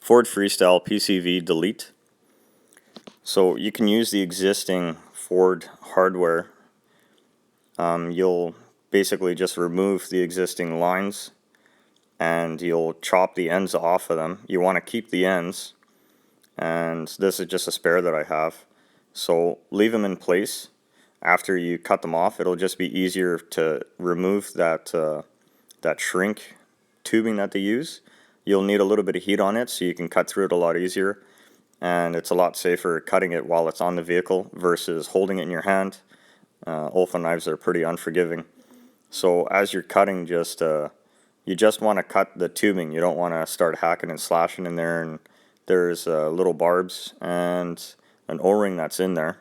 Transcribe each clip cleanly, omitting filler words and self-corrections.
Ford Freestyle PCV delete. So you can use the existing Ford hardware. You'll basically just remove the existing lines and you'll chop the ends off of them. You want to keep the ends, and this is just a spare that I have. So leave them in place. After you cut them off, it'll just be easier to remove that shrink tubing that they use. You'll need a little bit of heat on it so you can cut through it a lot easier, and it's a lot safer cutting it while it's on the vehicle versus holding it in your hand. Olfa knives are pretty unforgiving. So as you're cutting, you just want to cut the tubing. You don't want to start hacking and slashing in there, and there's little barbs and an O-ring that's in there.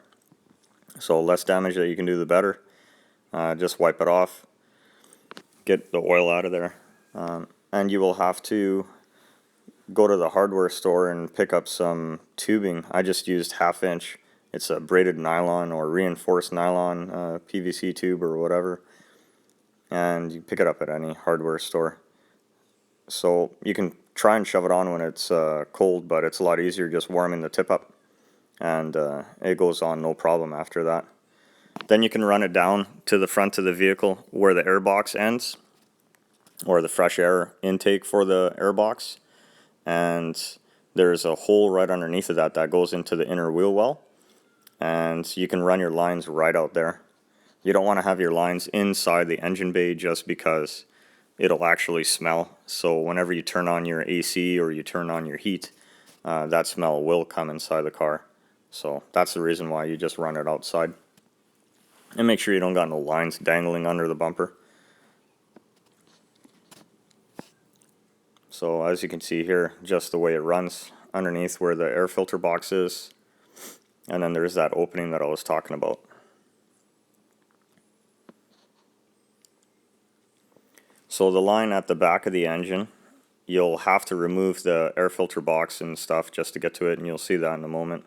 So less damage that you can do, the better. Just wipe it off, get the oil out of there, and you will have to go to the hardware store and pick up some tubing. I just used 1/2 inch. It's a braided nylon or reinforced nylon PVC tube or whatever, and you pick it up at any hardware store. So you can try and shove it on when it's cold, but it's a lot easier just warming the tip up, and it goes on no problem after that. Then you can run it down to the front of the vehicle where the air box ends, or the fresh air intake for the air box, and there's a hole right underneath of that goes into the inner wheel well, and you can run your lines right out there. You don't want to have your lines inside the engine bay just because it'll actually smell. So whenever you turn on your AC or you turn on your heat, that smell will come inside the car. So that's the reason why you just run it outside. And make sure you don't got no lines dangling under the bumper. So as you can see here, just the way it runs underneath where the air filter box is, and then there's that opening that I was talking about. So the line at the back of the engine, you'll have to remove the air filter box and stuff just to get to it, and you'll see that in a moment.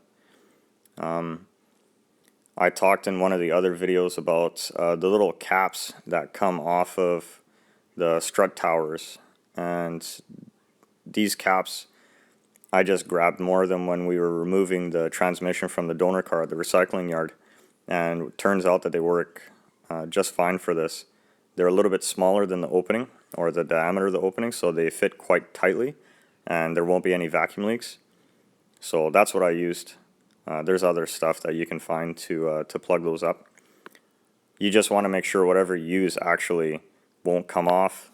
I talked in one of the other videos about the little caps that come off of the strut towers, and these caps, I just grabbed more of them when we were removing the transmission from the donor car at the recycling yard, and it turns out that they work just fine for this. They're a little bit smaller than the opening, or the diameter of the opening, so they fit quite tightly and there won't be any vacuum leaks. So that's what I used. There's other stuff that you can find to plug those up. You just want to make sure whatever you use actually won't come off,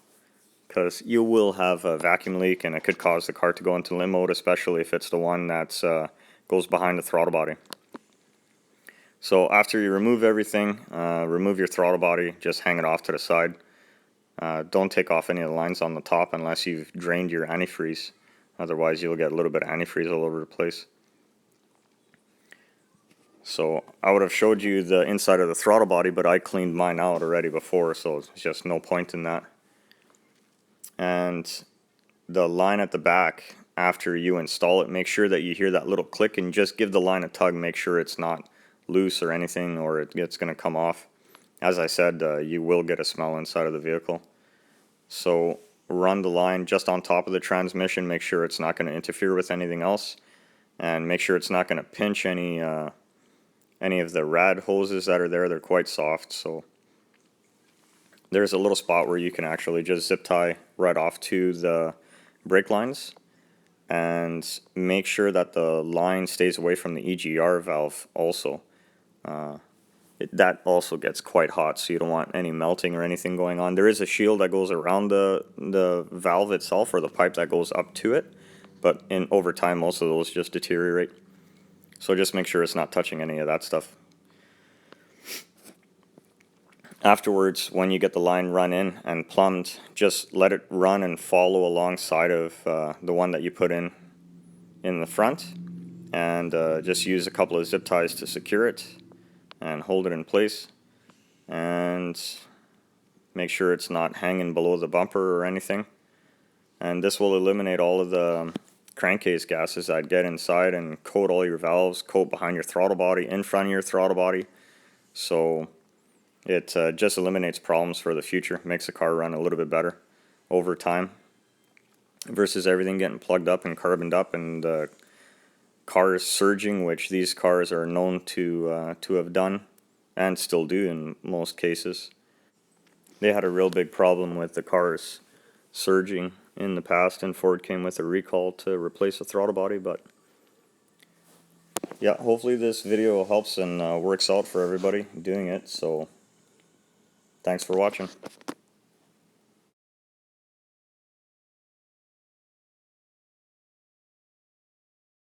because you will have a vacuum leak and it could cause the car to go into limp mode, especially if it's the one that goes behind the throttle body. So after you remove everything, remove your throttle body, just hang it off to the side. Don't take off any of the lines on the top unless you've drained your antifreeze. Otherwise you'll get a little bit of antifreeze all over the place. So I would have showed you the inside of the throttle body, but I cleaned mine out already before, so it's just no point in that. And the line at the back, after you install it, make sure that you hear that little click and just give the line a tug. Make sure it's not loose or anything, or it's going to come off. As I said, you will get a smell inside of the vehicle. So run the line just on top of the transmission. Make sure it's not going to interfere with anything else, and make sure it's not going to pinch any of the rad hoses that are there. They're quite soft, so there's a little spot where you can actually just zip tie right off to the brake lines, and make sure that the line stays away from the EGR valve also. That also gets quite hot, so you don't want any melting or anything going on. There is a shield that goes around the valve itself, or the pipe that goes up to it, but over time most of those just deteriorate. So just make sure it's not touching any of that stuff. Afterwards, when you get the line run in and plumbed, just let it run and follow alongside of the one that you put in the front, and just use a couple of zip ties to secure it and hold it in place, and make sure it's not hanging below the bumper or anything. And this will eliminate all of the crankcase gases that get inside and coat all your valves, coat behind your throttle body, in front of your throttle body. So it just eliminates problems for the future, makes the car run a little bit better over time. versus everything getting plugged up and carboned up and cars surging, which these cars are known to have done and still do in most cases. They had a real big problem with the cars surging in the past, and Ford came with a recall to replace the throttle body. But yeah, hopefully this video helps and works out for everybody doing it. So thanks for watching.